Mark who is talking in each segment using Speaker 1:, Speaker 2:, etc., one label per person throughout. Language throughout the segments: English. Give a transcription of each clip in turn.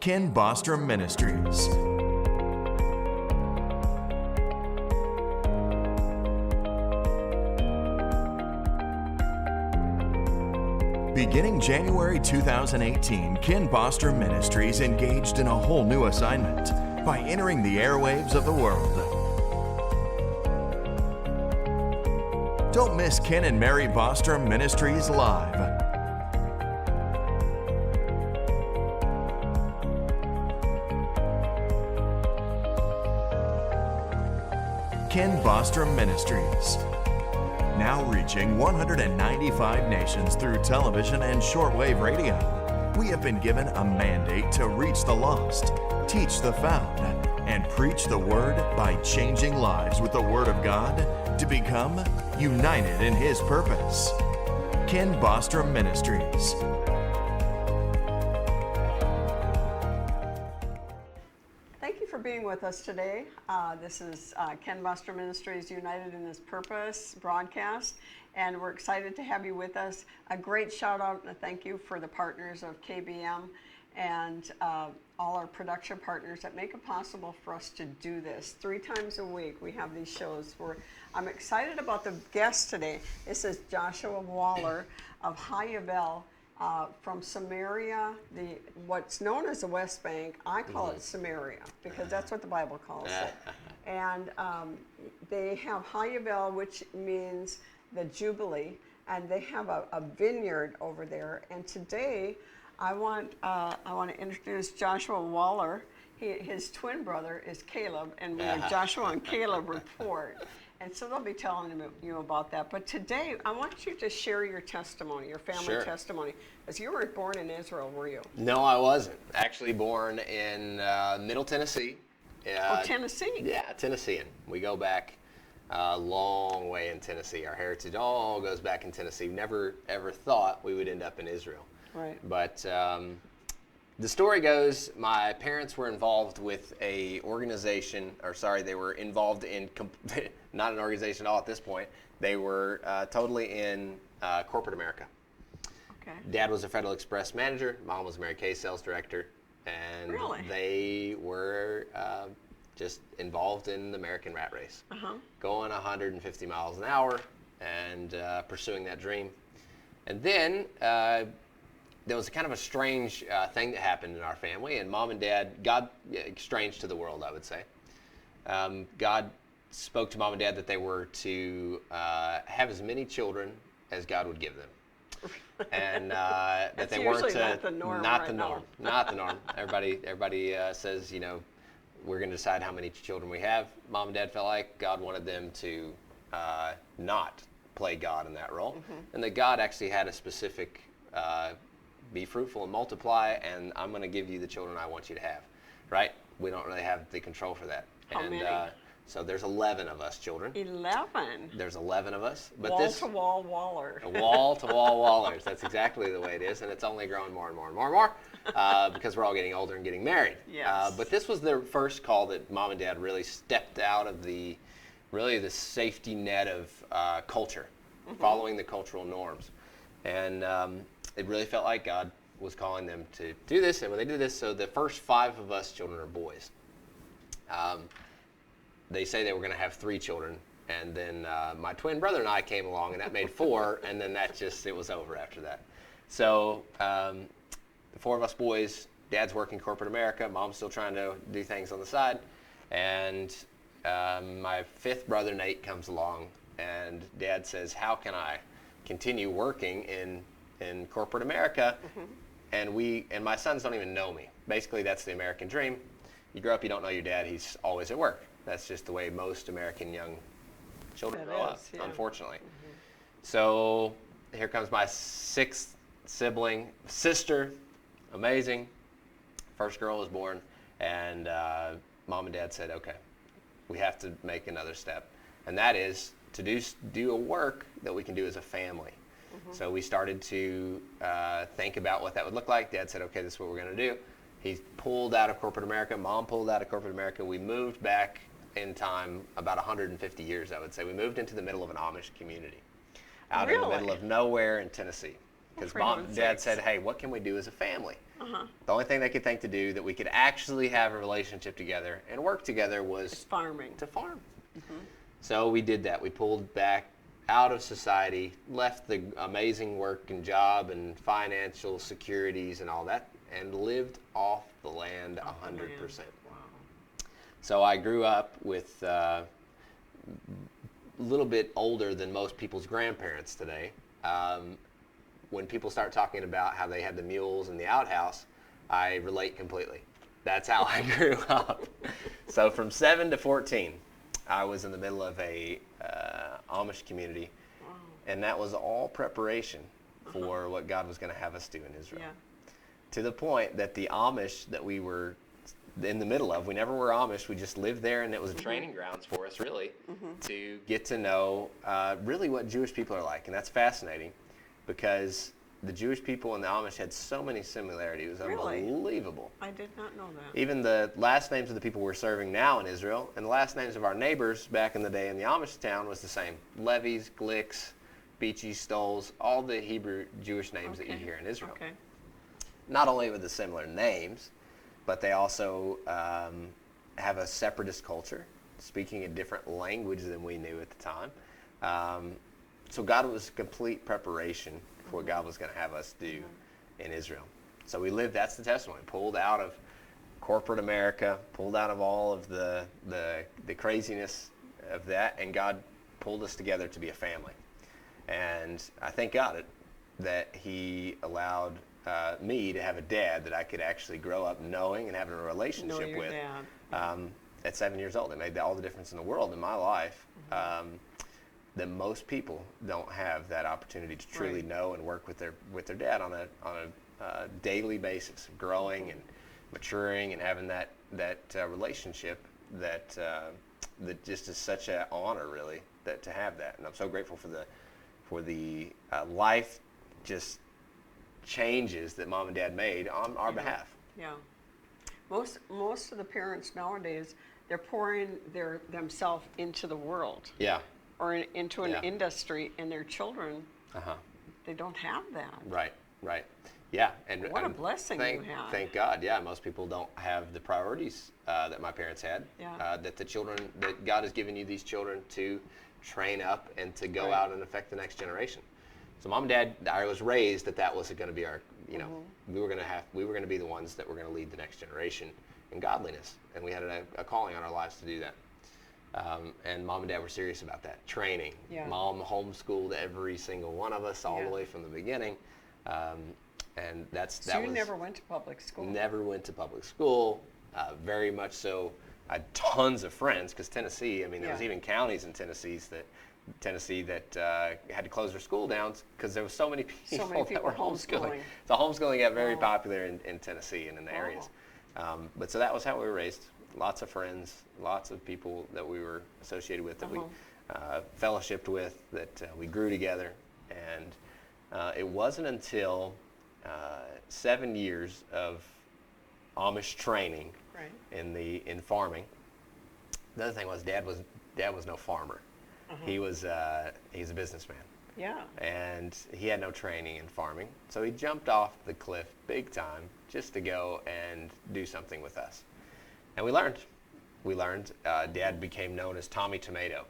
Speaker 1: Bostrom Ministries. Beginning January 2018, Bostrom Ministries engaged in a whole new assignment by entering the airwaves of the world. Don't miss Ken and Mary Bostrom Ministries Live. Bostrom Ministries. Now reaching 195 nations through television and shortwave radio. We have been given a mandate to reach the lost, teach the found, and preach the Word by changing lives with the Word of God to become united in His purpose. Bostrom Ministries.
Speaker 2: Thank you for being with us today. This is Ken Bostrom Ministries United in His Purpose broadcast, and we're excited to have you with us. A great shout out and a thank you for the partners of KBM and all our production partners that make it possible for us to do this. 3 times a week we have these shows. I'm excited about the guest today. This is Joshua Waller of Hayabel. From Samaria, what's known as the West Bank. I call it Samaria because that's what the Bible calls it. And they have Hayabel, which means the Jubilee, and they have a vineyard over there. And today, I want to introduce Joshua Waller. His twin brother is Caleb, and we have Joshua and Caleb report. And so they'll be telling you about that. But today, I want you to share your testimony, your family testimony. Because you weren't born in Israel, were you?
Speaker 3: No, I wasn't. Actually born in Middle Tennessee.
Speaker 2: Tennessee?
Speaker 3: Yeah, Tennessean. We go back a long way in Tennessee. Our heritage all goes back in Tennessee. Never, ever thought we would end up in Israel.
Speaker 2: Right.
Speaker 3: But the story goes, my parents were involved with they were involved in, not an organization at all at this point. They were totally in corporate America.
Speaker 2: Okay.
Speaker 3: Dad was a Federal Express manager. Mom was a Mary Kay sales director. And they were just involved in the American rat race. Going 150 miles an hour and pursuing that dream. And then there was kind of a strange thing that happened in our family, and Mom and Dad, strange to the world, I would say. God spoke to Mom and Dad that they were to have as many children as God would give them. And that they weren't
Speaker 2: not the norm.
Speaker 3: Not the norm. Everybody says, we're going to decide how many children we have. Mom and Dad felt like God wanted them to not play God in that role, and that God actually had a specific be fruitful and multiply, and I'm going to give you the children I want you to have. Right? We don't really have the control for that.
Speaker 2: How many?
Speaker 3: So there's 11 of us children.
Speaker 2: 11?
Speaker 3: There's 11 of us. But
Speaker 2: Wall-to-wall Waller.
Speaker 3: Wall-to-wall Wallers. That's exactly the way it is, and it's only growing more and more and more and more because we're all getting older and getting married.
Speaker 2: Yes.
Speaker 3: But this was the first call that Mom and Dad really stepped out of the safety net of culture, following the cultural norms. And it really felt like God was calling them to do this, and when they did this, so the first 5 of us children are boys. They say they were going to have 3 children, and then my twin brother and I came along, and that made 4, and then it was over after that. So the 4 of us boys, Dad's working corporate America, Mom's still trying to do things on the side, and my 5th brother, Nate, comes along, and Dad says, how can I continue working in corporate America, and my sons don't even know me. Basically, that's the American dream. You grow up, you don't know your dad, he's always at work. That's just the way most American young children grow up, unfortunately. So here comes my 6th sibling, sister, amazing. First girl was born, and Mom and Dad said, okay, we have to make another step, and that is to do a work that we can do as a family. So we started to think about what that would look like. Dad said, okay, this is what we're going to do. He pulled out of corporate America. Mom pulled out of corporate America. We moved back in time about 150 years, I would say. We moved into the middle of an Amish community out in the middle of nowhere in Tennessee. because
Speaker 2: For
Speaker 3: mom
Speaker 2: heaven's
Speaker 3: and dad
Speaker 2: sakes.
Speaker 3: said, hey, what can we do as a family?
Speaker 2: Uh-huh.
Speaker 3: The only thing they could think to do that we could actually have a relationship together and work together was
Speaker 2: It's farming.
Speaker 3: to farm. So we did that. We pulled back out of society, left the amazing work and job and financial securities and all that, and lived off the land 100%.
Speaker 2: Wow.
Speaker 3: So I grew up with a little bit older than most people's grandparents today. When people start talking about how they had the mules and the outhouse, I relate completely. That's how I grew up. So from 7 to 14, I was in the middle of a Amish community, and that was all preparation for what God was going to have us do in Israel.
Speaker 2: Yeah.
Speaker 3: To the point that the Amish that we were in the middle of, we never were Amish, we just lived there, and it was a training grounds for us, really, to get to know really what Jewish people are like. And that's fascinating, because the Jewish people and the Amish had so many similarities. It was
Speaker 2: Really?
Speaker 3: unbelievable.
Speaker 2: I did not know that.
Speaker 3: Even the last names of the people we're serving now in Israel, and the last names of our neighbors back in the day in the Amish town was the same. Levies, Glicks, Beachy, Stoles, all the Hebrew Jewish names that you hear in Israel.
Speaker 2: Okay.
Speaker 3: Not only with the similar names, but they also have a separatist culture, speaking a different language than we knew at the time. So God was complete preparation for what God was going to have us do in Israel. So we lived, that's the testimony, pulled out of corporate America, pulled out of all of the craziness of that, and God pulled us together to be a family. And I thank God that He allowed me to have a dad that I could actually grow up knowing and having a relationship
Speaker 2: Know your
Speaker 3: with.
Speaker 2: dad.
Speaker 3: At 7 years old, it made all the difference in the world in my life. That most people don't have that opportunity to truly know and work with their dad on a daily basis, growing and maturing and having that relationship that just is such an honor, really, that to have that. And I'm so grateful for the life just changes that mom and dad made on our behalf.
Speaker 2: Yeah. Most of the parents nowadays, they're pouring themselves into the world.
Speaker 3: Yeah.
Speaker 2: Or into an
Speaker 3: Yeah.
Speaker 2: industry, and their children,
Speaker 3: Uh-huh.
Speaker 2: they don't have that.
Speaker 3: Right. Yeah. And
Speaker 2: What a blessing you had.
Speaker 3: Thank God. Yeah. Most people don't have the priorities that my parents had.
Speaker 2: Yeah.
Speaker 3: That God has given you these children to train up and to go out and affect the next generation. So mom and dad, I was raised that was going to be our, we were going to be the ones that were going to lead the next generation in godliness. And we had a calling on our lives to do that. And mom and dad were serious about that training.
Speaker 2: Yeah.
Speaker 3: Mom homeschooled every single one of us all the way from the beginning, and
Speaker 2: So you never went to public school?
Speaker 3: Never went to public school. Very much so. I had tons of friends because Tennessee. I mean, there was even counties in Tennessee that had to close their school down because there was so many people that were homeschooling. So homeschooling got very popular in Tennessee and in the areas. But so that was how we were raised. Lots of friends, lots of people that we were associated with, that we fellowshipped with, that we grew together. And it wasn't until 7 years of Amish training in farming. The other thing was Dad was no farmer. He's a businessman.
Speaker 2: Yeah.
Speaker 3: And he had no training in farming, so he jumped off the cliff big time just to go and do something with us. And we learned. Dad became known as Tommy Tomato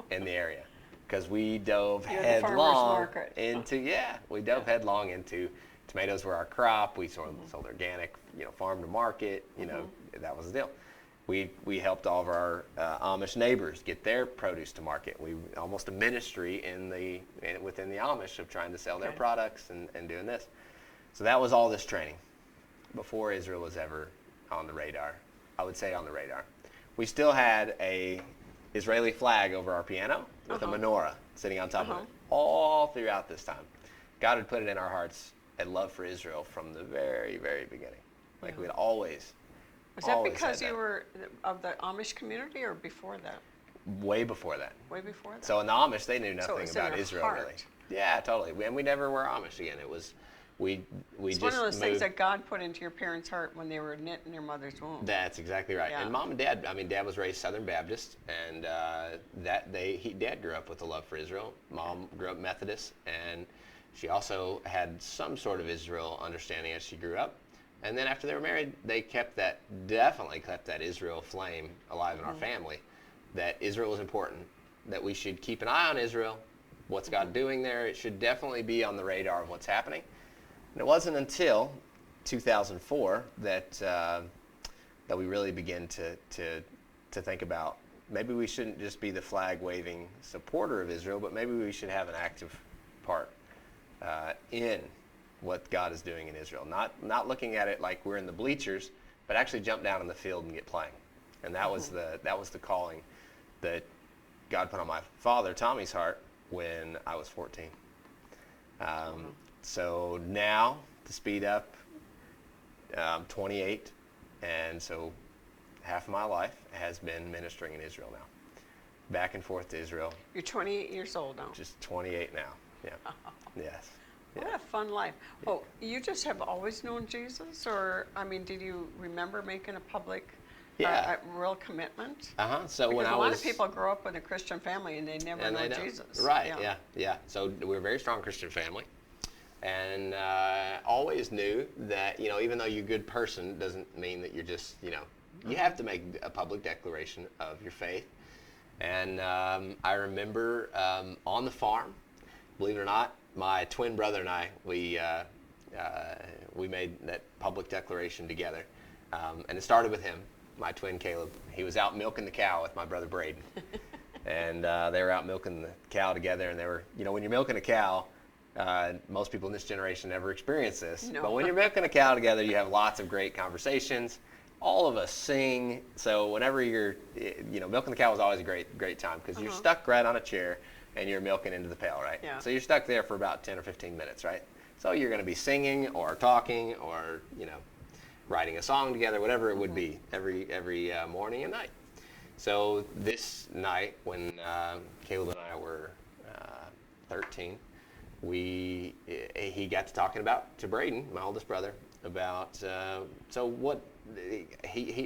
Speaker 3: in the area because we dove headlong into tomatoes were our crop. We sold organic, farm to market. That was the deal. We helped all of our Amish neighbors get their produce to market. We almost a ministry within the Amish of trying to sell their products and doing this. So that was all this training before Israel was ever on the radar. I would say on the radar. We still had a Israeli flag over our piano with a menorah sitting on top of it all throughout this time. God had put it in our hearts a love for Israel from the very, very beginning. Like we had always.
Speaker 2: Was that because you were of the Amish community or before that?
Speaker 3: Way before that.
Speaker 2: Way before that.
Speaker 3: So in the Amish, they knew nothing about Israel
Speaker 2: heart.
Speaker 3: really. Yeah, totally. And we never were Amish again. It was we
Speaker 2: it's
Speaker 3: just
Speaker 2: one of those things
Speaker 3: moved.
Speaker 2: that God put into your parents' heart when they were knit in their mother's womb.
Speaker 3: That's exactly right.
Speaker 2: Yeah.
Speaker 3: And mom and dad, Dad was raised Southern Baptist, and Dad grew up with a love for Israel. Mom grew up Methodist, and She also had some sort of Israel understanding as she grew up. And then after they were married, they definitely kept that Israel flame alive in our family, that Israel was important, that we should keep an eye on Israel, what's God doing there. It should definitely be on the radar of what's happening. And it wasn't until 2004 that we really begin to think about, maybe we shouldn't just be the flag-waving supporter of Israel, but maybe we should have an active part in what God is doing in Israel. Not looking at it like we're in the bleachers, but actually jump down in the field and get playing. And that was the calling that God put on my father, Tommy's heart, when I was 14. So now, to speed up, I'm 28, and so half of my life has been ministering in Israel now. Back and forth to Israel.
Speaker 2: You're 28 years old now.
Speaker 3: Just 28 now. Yeah. Yes.
Speaker 2: What a fun life. Oh, you just have always known Jesus? Or, I mean, did you remember making a public, a real commitment?
Speaker 3: So
Speaker 2: because
Speaker 3: when
Speaker 2: a lot of people grow up in a Christian family and they never know Jesus.
Speaker 3: Right, yeah. So we're a very strong Christian family. And always knew that, even though you're a good person, doesn't mean that you're just, you have to make a public declaration of your faith. And I remember on the farm, believe it or not, my twin brother and I, we made that public declaration together. And it started with him, my twin Caleb. He was out milking the cow with my brother Braden. And they were out milking the cow together. And they were, when you're milking a cow, most people in this generation never experience this.
Speaker 2: No.
Speaker 3: But when you're milking a cow together, you have lots of great conversations. All of us sing. So whenever you're, milking the cow is always a great time because you're stuck right on a chair and you're milking into the pail, right?
Speaker 2: Yeah.
Speaker 3: So you're stuck there for about 10 or 15 minutes, right? So you're going to be singing or talking or, writing a song together, whatever it would be, every morning and night. So this night when Caleb and I were 13, he got to talking to Braden, my oldest brother, about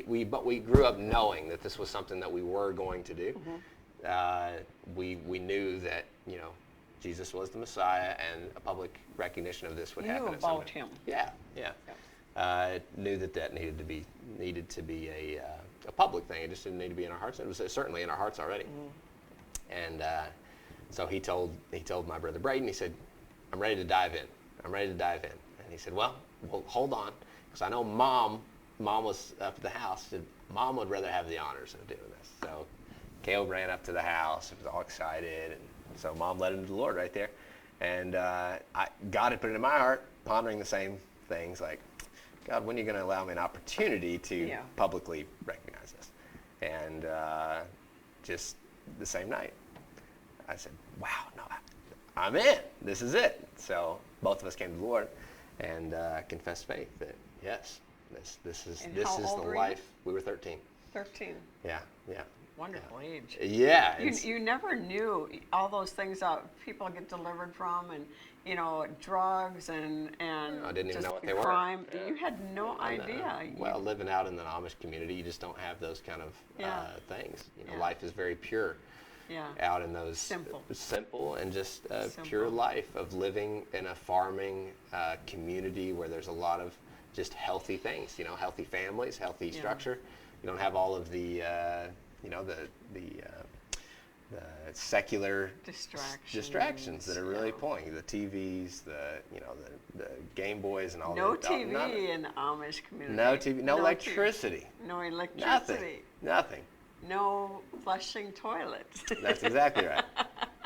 Speaker 3: we grew up knowing that this was something that we were going to do. We knew that Jesus was the Messiah, and a public recognition of this would happen.
Speaker 2: Knew about him.
Speaker 3: Yeah. Knew that needed to be a public thing. It just didn't need to be in our hearts. It was certainly in our hearts already. And so he told my brother Braden. He said, "I'm ready to dive in. I'm ready to dive in." And he said, "Well, hold on, because I know Mom was up at the house. Said Mom would rather have the honors of doing this." So Caleb ran up to the house. He was all excited, and so Mom led him to the Lord right there. And God had put it in my heart, pondering the same things, like, God, when are you going to allow me an opportunity to publicly recognize this? And just the same night, I said, "Wow, no, I'm in. This is it." So both of us came to the Lord and confessed faith that yes, this is the life. We were 13.
Speaker 2: 13.
Speaker 3: Yeah.
Speaker 2: Wonderful age.
Speaker 3: Yeah.
Speaker 2: You never knew all those things that people get delivered from, and drugs and
Speaker 3: I didn't even know what they
Speaker 2: crime.
Speaker 3: were. Yeah.
Speaker 2: You had no idea.
Speaker 3: Well, living out in the Amish community, you just don't have those kind of things. Life is very pure.
Speaker 2: Yeah.
Speaker 3: Out in those simple and just pure life of living in a farming community where there's a lot of just healthy things. Healthy families, healthy structure. You don't have all of the the secular distractions that are really pulling, the TVs, the Game Boys and all
Speaker 2: no
Speaker 3: that.
Speaker 2: No TV in the Amish community.
Speaker 3: No TV, no electricity.
Speaker 2: No electricity.
Speaker 3: Nothing.
Speaker 2: No flushing toilets.
Speaker 3: That's exactly right.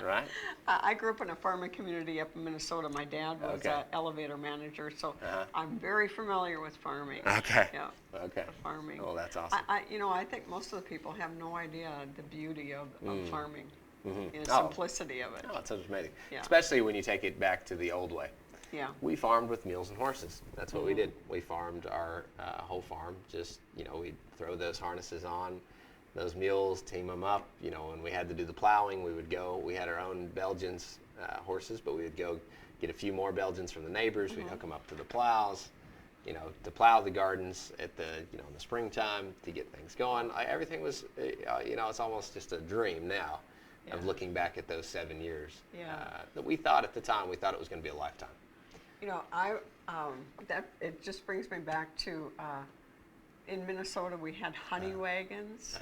Speaker 3: Right?
Speaker 2: I grew up in a farming community up in Minnesota. My dad was an elevator manager, so I'm very familiar with farming.
Speaker 3: Okay.
Speaker 2: Yeah.
Speaker 3: Okay.
Speaker 2: Farming.
Speaker 3: Oh, that's awesome.
Speaker 2: I think most of the people have no idea the beauty of farming, the simplicity of it.
Speaker 3: Oh, it's amazing.
Speaker 2: Yeah.
Speaker 3: Especially when you take it back to the old way.
Speaker 2: Yeah.
Speaker 3: We farmed with mules and horses. That's what we did. We farmed our whole farm. Just, we'd throw those harnesses on those mules, team them up. When we had to do the plowing, we would go. We had our own Belgians horses, but we would go get a few more Belgians from the neighbors. We'd hook them up to the plows, to plow the gardens at the, in the springtime to get things going. Everything was, it's almost just a dream now. of looking back at those 7 years.
Speaker 2: Yeah.
Speaker 3: That we thought at the time, we thought it was going to be a lifetime.
Speaker 2: You know, that it just brings me back to in Minnesota we had honey wagons.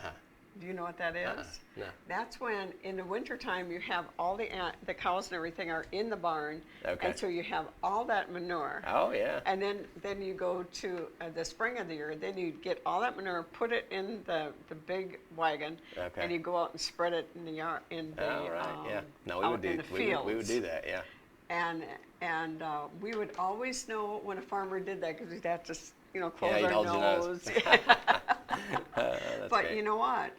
Speaker 2: Do you know what that is?
Speaker 3: No.
Speaker 2: That's when in the wintertime you have all the cows and everything are in the barn,
Speaker 3: Okay.
Speaker 2: and so you have all that manure.
Speaker 3: Oh, yeah.
Speaker 2: And then you go to the spring of the year, then you get all that manure, put it in the big wagon,
Speaker 3: Okay.
Speaker 2: and you go out and spread it in the yard,
Speaker 3: Oh, right, yeah. No, we
Speaker 2: out
Speaker 3: would do
Speaker 2: in the
Speaker 3: we
Speaker 2: fields.
Speaker 3: would do that, yeah.
Speaker 2: And we would always know when a farmer did that because we'd have to, close
Speaker 3: Yeah, you'd
Speaker 2: our
Speaker 3: hold your nose.
Speaker 2: nose.
Speaker 3: That's
Speaker 2: But
Speaker 3: great.
Speaker 2: you know what?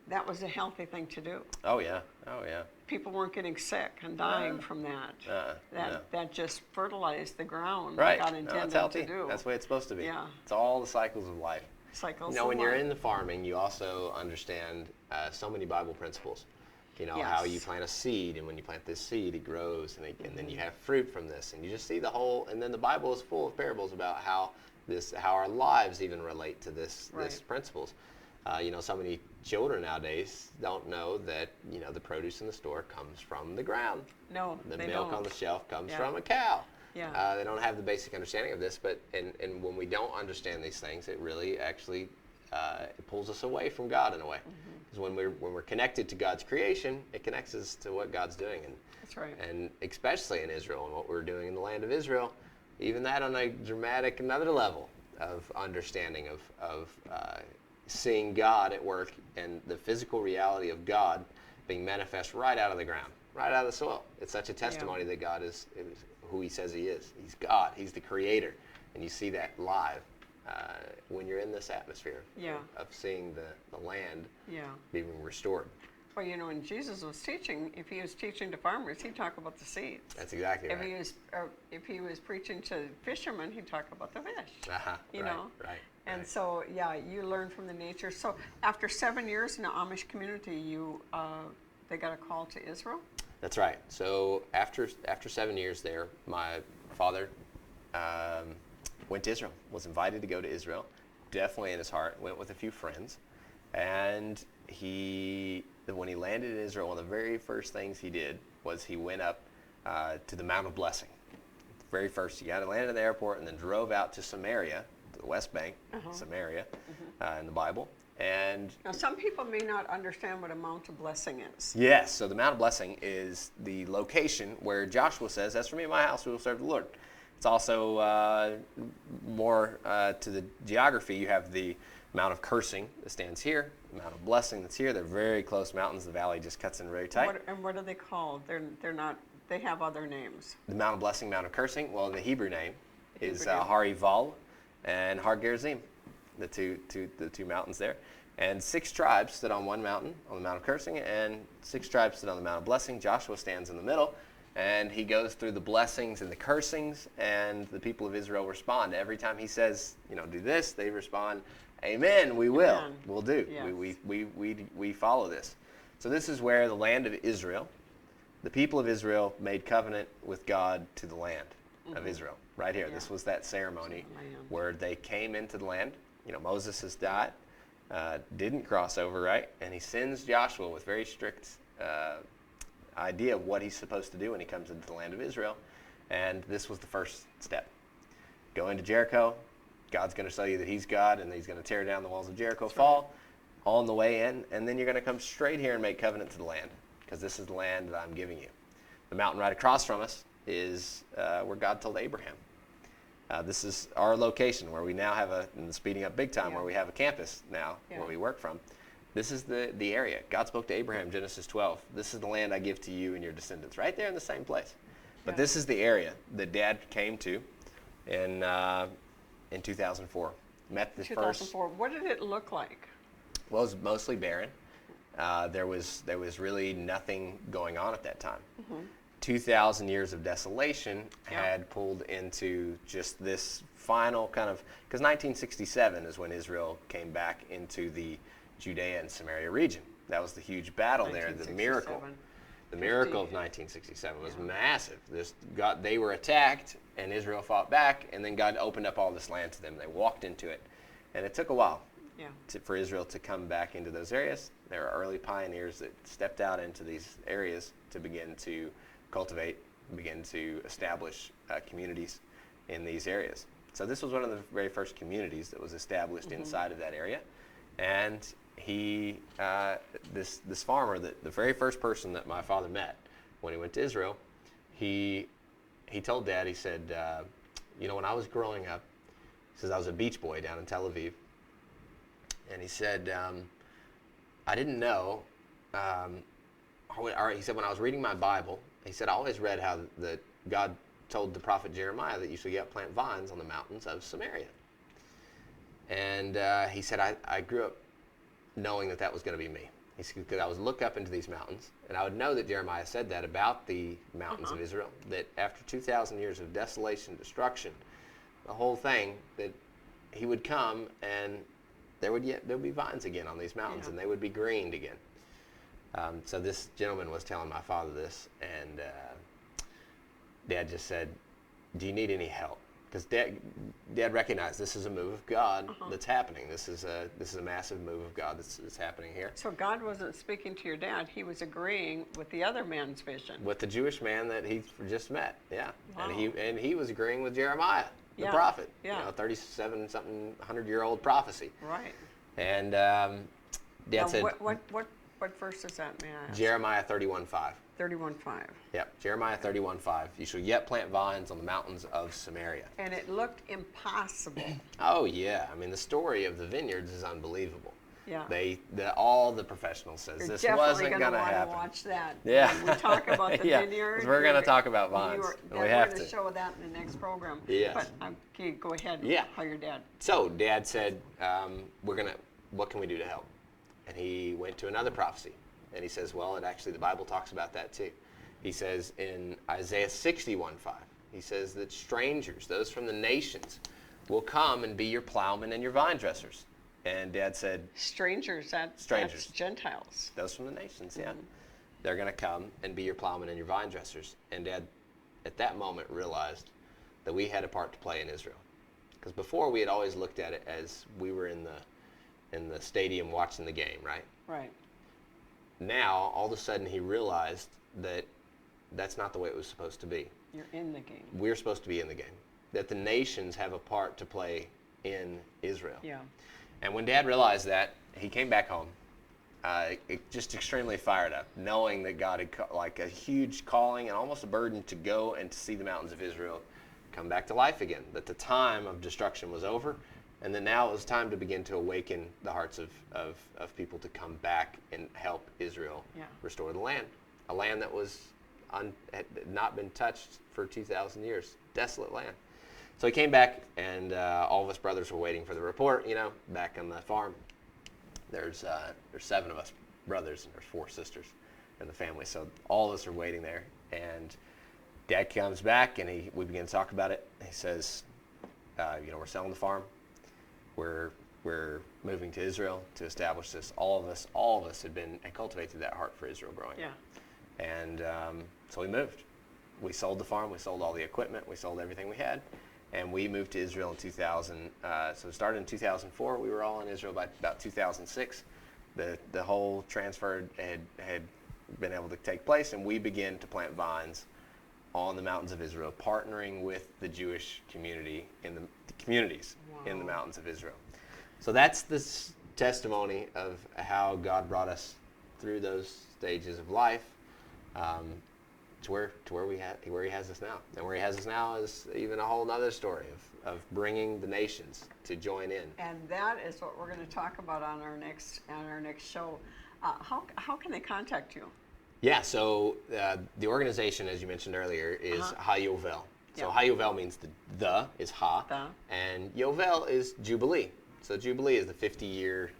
Speaker 2: That was a healthy thing to do.
Speaker 3: Oh, yeah. Oh, yeah.
Speaker 2: People weren't getting sick and dying from that.
Speaker 3: no.
Speaker 2: That just fertilized the ground
Speaker 3: Right.
Speaker 2: like God
Speaker 3: No,
Speaker 2: intended
Speaker 3: it's healthy.
Speaker 2: to do.
Speaker 3: That's the way it's supposed to be.
Speaker 2: Yeah.
Speaker 3: It's all the cycles of life.
Speaker 2: Cycles.
Speaker 3: You know, when
Speaker 2: of
Speaker 3: you're
Speaker 2: life.
Speaker 3: in the farming, you also understand so many Bible principles. You know, how you
Speaker 2: Yes.
Speaker 3: plant a seed, and when you plant this seed, it grows, and then you have fruit from this, and you just see the whole. And then the Bible is full of parables about how our lives even relate to this
Speaker 2: Right.
Speaker 3: principles. You know, so many children nowadays don't know that the produce in the store comes from the ground.
Speaker 2: No,
Speaker 3: The
Speaker 2: they
Speaker 3: milk
Speaker 2: don't.
Speaker 3: on the shelf comes
Speaker 2: Yeah.
Speaker 3: from a cow.
Speaker 2: Yeah.
Speaker 3: They don't have the basic understanding of this, but and when we don't understand these things, it really actually it pulls us away from God in a way. Because when we're connected to God's creation, it connects us to what God's doing,
Speaker 2: That's right.
Speaker 3: and especially in Israel and what we're doing in the land of Israel, even that on a dramatic another level of understanding of seeing God at work and the physical reality of God being manifest right out of the ground, right out of the soil. It's such a testimony that God is who He says He is. He's God. He's the Creator, and you see that live when you're in this atmosphere of seeing the land being restored.
Speaker 2: Well, when Jesus was teaching, if He was teaching to farmers, He'd talk about the seeds.
Speaker 3: That's exactly
Speaker 2: If
Speaker 3: right.
Speaker 2: if he was preaching to fishermen, he'd talk about the fish. You
Speaker 3: right,
Speaker 2: know?
Speaker 3: right.
Speaker 2: And
Speaker 3: right.
Speaker 2: so, you learn from the nature. So after 7 years in the Amish community, they got a call to Israel?
Speaker 3: That's right. So after 7 years there, my father went to Israel, was invited to go to Israel, definitely in his heart, went with a few friends, and when he landed in Israel, one of the very first things he did was he went up to the Mount of Blessing. Very first, he got to land at the airport and then drove out to Samaria, to the West Bank, Samaria, in the Bible. And
Speaker 2: Now, some people may not understand what a Mount of Blessing is.
Speaker 3: yes, so the Mount of Blessing is the location where Joshua says, "As for me and my house, we will serve the Lord." It's also more to the geography. You have the Mount of Cursing that stands here, the Mount of Blessing that's here. They're very close mountains. The valley just cuts in very tight.
Speaker 2: What are they called? They're not. They have other names.
Speaker 3: The Mount of Blessing, Mount of Cursing. Well, the Hebrew name is
Speaker 2: Hebrew name.
Speaker 3: Har Val and Har Gerizim, the two mountains there. And 6 tribes stood on one mountain, on the Mount of Cursing, and 6 tribes stood on the Mount of Blessing. Joshua stands in the middle, and he goes through the blessings and the cursings, and the people of Israel respond. Every time he says, do this, they respond, "Amen, we will.
Speaker 2: Amen.
Speaker 3: We'll do.
Speaker 2: Yes.
Speaker 3: We follow this." So this is where the land of Israel, the people of Israel made covenant with God to the land of Israel, right here.
Speaker 2: Yeah.
Speaker 3: This was that ceremony
Speaker 2: Land.
Speaker 3: where they came into the land. Moses has died, didn't cross over, right? And he sends Joshua with very strict idea of what he's supposed to do when he comes into the land of Israel. And this was the first step. Go into Jericho. God's going to show you that he's God, and he's going to tear down the walls of Jericho, fall on the way in, and then you're going to come straight here and make covenant to the land, because this is the land that I'm giving you. The mountain right across from us is where God told Abraham. This is our location where we now have and speeding up big time, where we have a campus now where we work from. This is the area. God spoke to Abraham, Genesis 12. This is the land I give to you and your descendants, right there in the same place. But this is the area that Dad came to in 2004. Met the
Speaker 2: 2004. What did it look like?
Speaker 3: Well, it was mostly barren. There was really nothing going on at that time. 2,000 years of desolation had pulled into just this final kind of, because 1967 is when Israel came back into the Judea and Samaria region. That was the huge battle there, the miracle. The miracle of 1967 was massive. They were attacked, and Israel fought back, and then God opened up all this land to them. They walked into it, and it took a while. for Israel to come back into those areas. There are early pioneers that stepped out into these areas to begin to cultivate, begin to establish communities in these areas. So this was one of the very first communities that was established inside of that area. And he, this farmer, the very first person that my father met when he went to Israel, he told Dad, he said, when I was growing up, he says I was a beach boy down in Tel Aviv, and he said, I didn't know, he said when I was reading my Bible, he said I always read how that God told the prophet Jeremiah that you should get plant vines on the mountains of Samaria. And he said I grew up knowing that was going to be me. He said, because I would look up into these mountains, and I would know that Jeremiah said that about the mountains of Israel, that after 2,000 years of desolation, destruction, the whole thing, that he would come and there would be vines again on these mountains, and they would be greened again. So this gentleman was telling my father this, and Dad just said, do you need any help? Because Dad recognized this is a move of God that's happening. This is a massive move of God that's happening here.
Speaker 2: So God wasn't speaking to your dad; He was agreeing with the other man's vision.
Speaker 3: With the Jewish man that he just met, yeah.
Speaker 2: Wow.
Speaker 3: And he was agreeing with Jeremiah, the prophet.
Speaker 2: Yeah.
Speaker 3: 37-something 100-year-old prophecy.
Speaker 2: Right.
Speaker 3: And Dad said,
Speaker 2: what verse is that, may I ask?
Speaker 3: Jeremiah 31:5.
Speaker 2: 31:5.
Speaker 3: Yep, Jeremiah 31:5. You shall yet plant vines on the mountains of Samaria.
Speaker 2: And it looked impossible.
Speaker 3: Oh yeah, I mean the story of the vineyards is unbelievable.
Speaker 2: Yeah.
Speaker 3: All the professionals says
Speaker 2: You're
Speaker 3: this
Speaker 2: definitely
Speaker 3: wasn't going to happen.
Speaker 2: Watch that.
Speaker 3: Yeah.
Speaker 2: When we talk about the vineyard.
Speaker 3: We're going to talk about vines.
Speaker 2: We're going to show that in the next program.
Speaker 3: Yes.
Speaker 2: But okay, go ahead.
Speaker 3: Yeah.
Speaker 2: How your dad?
Speaker 3: So Dad said, what can we do to help? And he went to another prophecy. And he says, well, the Bible talks about that too. He says in Isaiah 61:5, he says that strangers, those from the nations, will come and be your plowmen and your vine dressers. And Dad said,
Speaker 2: strangers, that's Gentiles.
Speaker 3: Those from the nations, yeah. They're going to come and be your plowmen and your vine dressers. And Dad, at that moment, realized that we had a part to play in Israel. Because before, we had always looked at it as we were in the stadium watching the game, right?
Speaker 2: Right.
Speaker 3: Now, all of a sudden, he realized that that's not the way it was supposed to be.
Speaker 2: You're in the game.
Speaker 3: We're supposed to be in the game. That the nations have a part to play in Israel.
Speaker 2: Yeah.
Speaker 3: And when Dad realized that, he came back home, just extremely fired up, knowing that God had like a huge calling and almost a burden to go and to see the mountains of Israel come back to life again. That the time of destruction was over, and that now it was time to begin to awaken the hearts of people to come back and help Israel restore the land. A land that had not been touched for 2,000 years, desolate land. So he came back, and all of us brothers were waiting for the report, back on the farm. There's 7 of us brothers, and there's 4 sisters in the family. So all of us are waiting there. And Dad comes back, and we begin to talk about it. He says, we're selling the farm. We're moving to Israel to establish this. All of us had cultivated that heart for Israel growing up. Yeah. And so we moved. We sold the farm. We sold all the equipment. We sold everything we had. And we moved to Israel in 2000. So it started in 2004. We were all in Israel by about 2006. The whole transfer had been able to take place, and we began to plant vines on the mountains of Israel, partnering with the Jewish community in the communities in the mountains of Israel. So that's the testimony of how God brought us through those stages of life. To where He has us now, and where He has us now is even a whole other story of bringing the nations to join in.
Speaker 2: And that is what we're going to talk about on our next show. How can they contact you?
Speaker 3: Yeah, so the organization, as you mentioned earlier, is HaYovel. So HaYovel means the is Ha, and Yovel is Jubilee. So Jubilee is the 50-year.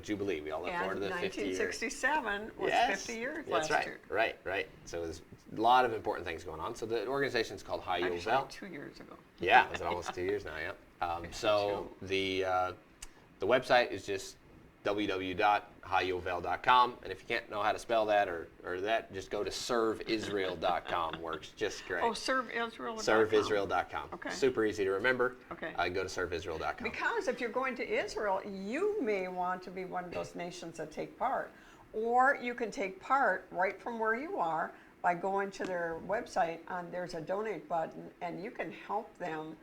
Speaker 3: Jubilee. We all look forward to the 50 years.
Speaker 2: 1967 was 50 years
Speaker 3: That's
Speaker 2: last year.
Speaker 3: Right. So there's a lot of important things going on. So the organization is called HaYovel.
Speaker 2: Actually, 2 years ago.
Speaker 3: Yeah, it's almost 2 years now, yeah. So the website is just www.hayovale.com. And if you can't know how to spell that or that, just go to serveisrael.com. Works just great.
Speaker 2: Oh, serveisrael.com.
Speaker 3: Serveisrael.com.
Speaker 2: Okay.
Speaker 3: Super easy to remember.
Speaker 2: Okay.
Speaker 3: Go to serveisrael.com.
Speaker 2: Because if you're going to Israel, you may want to be one of those nations that take part. Or you can take part right from where you are by going to their website, and there's a donate button, and you can help them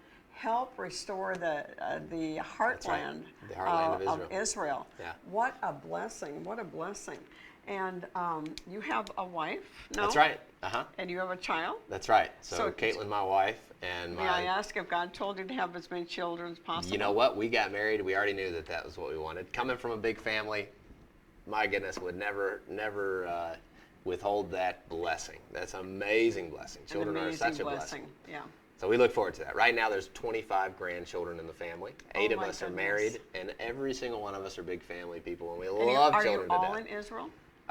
Speaker 2: restore the heartland,
Speaker 3: The heartland
Speaker 2: of Israel.
Speaker 3: Yeah.
Speaker 2: What a blessing! What a blessing! And you have a wife? No?
Speaker 3: That's right. Uh-huh.
Speaker 2: And you have a child?
Speaker 3: That's right.
Speaker 2: So
Speaker 3: So Caitlin, my wife, and
Speaker 2: May I ask if God told you to have as many children as possible?
Speaker 3: you know what? We got married. We already knew that was what we wanted. Coming from a big family, my goodness, would never withhold that blessing. That's an amazing blessing. Children are such a blessing.
Speaker 2: Yeah.
Speaker 3: So we look forward to that. Right now, there's 25 grandchildren in the family. 8 of
Speaker 2: my
Speaker 3: us are
Speaker 2: goodness.
Speaker 3: married, and every single one of us are big family people, and we
Speaker 2: And
Speaker 3: love
Speaker 2: are
Speaker 3: children
Speaker 2: you
Speaker 3: to
Speaker 2: all
Speaker 3: death.
Speaker 2: in Israel?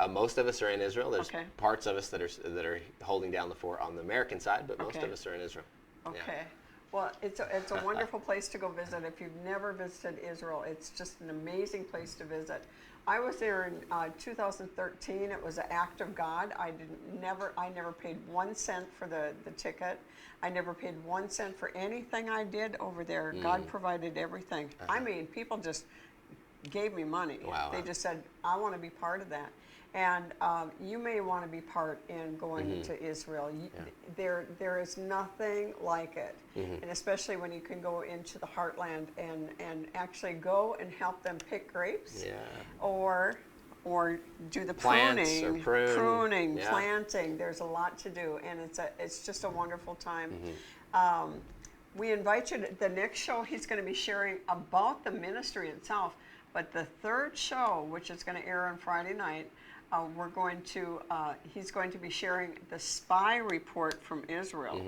Speaker 3: Most of us are in Israel. There's
Speaker 2: Okay.
Speaker 3: parts of us that are holding down the fort on the American side, but most
Speaker 2: Okay.
Speaker 3: of us are in Israel.
Speaker 2: Okay.
Speaker 3: Yeah.
Speaker 2: Well, it's a wonderful place to go visit. If you've never visited Israel, it's just an amazing place to visit. I was there in 2013. It was an act of God. I never paid 1 cent for the ticket. I never paid 1 cent for anything I did over there. God provided everything. I mean, people just gave me money.
Speaker 3: Wow.
Speaker 2: They just said, I want to be part of that. And you may want to be part in going to Israel. There is nothing like it. And especially when you can go into the heartland and actually go and help them pick grapes.
Speaker 3: Yeah.
Speaker 2: Or do the
Speaker 3: Plants or
Speaker 2: pruning,
Speaker 3: yeah.
Speaker 2: planting. There's a lot to do, and it's just a wonderful time. We invite you to the next show. He's going to be sharing about the ministry itself. But the third show, which is going to air on Friday night, he's going to be sharing the spy report from Israel.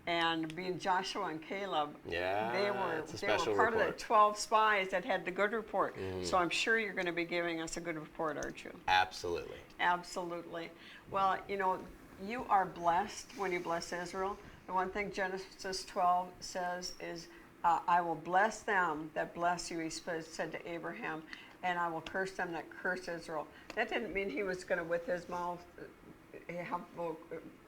Speaker 2: And being Joshua and Caleb,
Speaker 3: Yeah,
Speaker 2: they
Speaker 3: it's a
Speaker 2: were
Speaker 3: special
Speaker 2: part of the
Speaker 3: report.
Speaker 2: 12 spies that had the good report. So I'm sure you're going to be giving us a good report, aren't you?
Speaker 3: Absolutely.
Speaker 2: Absolutely. Well, you are blessed when you bless Israel. The one thing Genesis 12 says is, I will bless them that bless you, he said to Abraham, and I will curse them that curse Israel. That didn't mean he was going to, with his mouth, have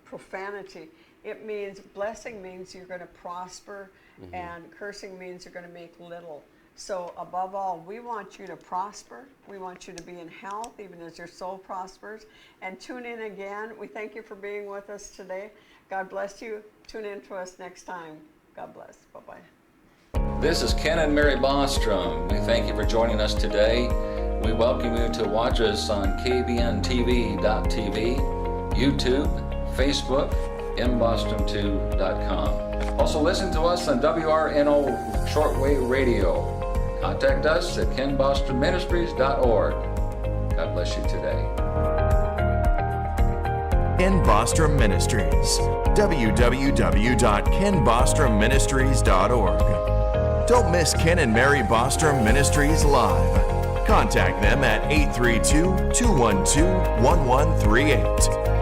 Speaker 2: profanity. It means, blessing means you're going to prosper, and cursing means you're going to make little. So above all, we want you to prosper. We want you to be in health, even as your soul prospers. And tune in again. We thank you for being with us today. God bless you. Tune in to us next time. God bless. Bye-bye.
Speaker 4: This is Ken and Mary Bostrom. We thank you for joining us today. We welcome you to watch us on kbntv.tv, YouTube, Facebook, mbostrom2.com. Also listen to us on WRNO Shortwave Radio. Contact us at kenbostromministries.org. God bless you today.
Speaker 1: Ken Bostrom Ministries. www.kenbostromministries.org. Don't miss Ken and Mary Bostrom Ministries live. Contact them at 832-212-1138.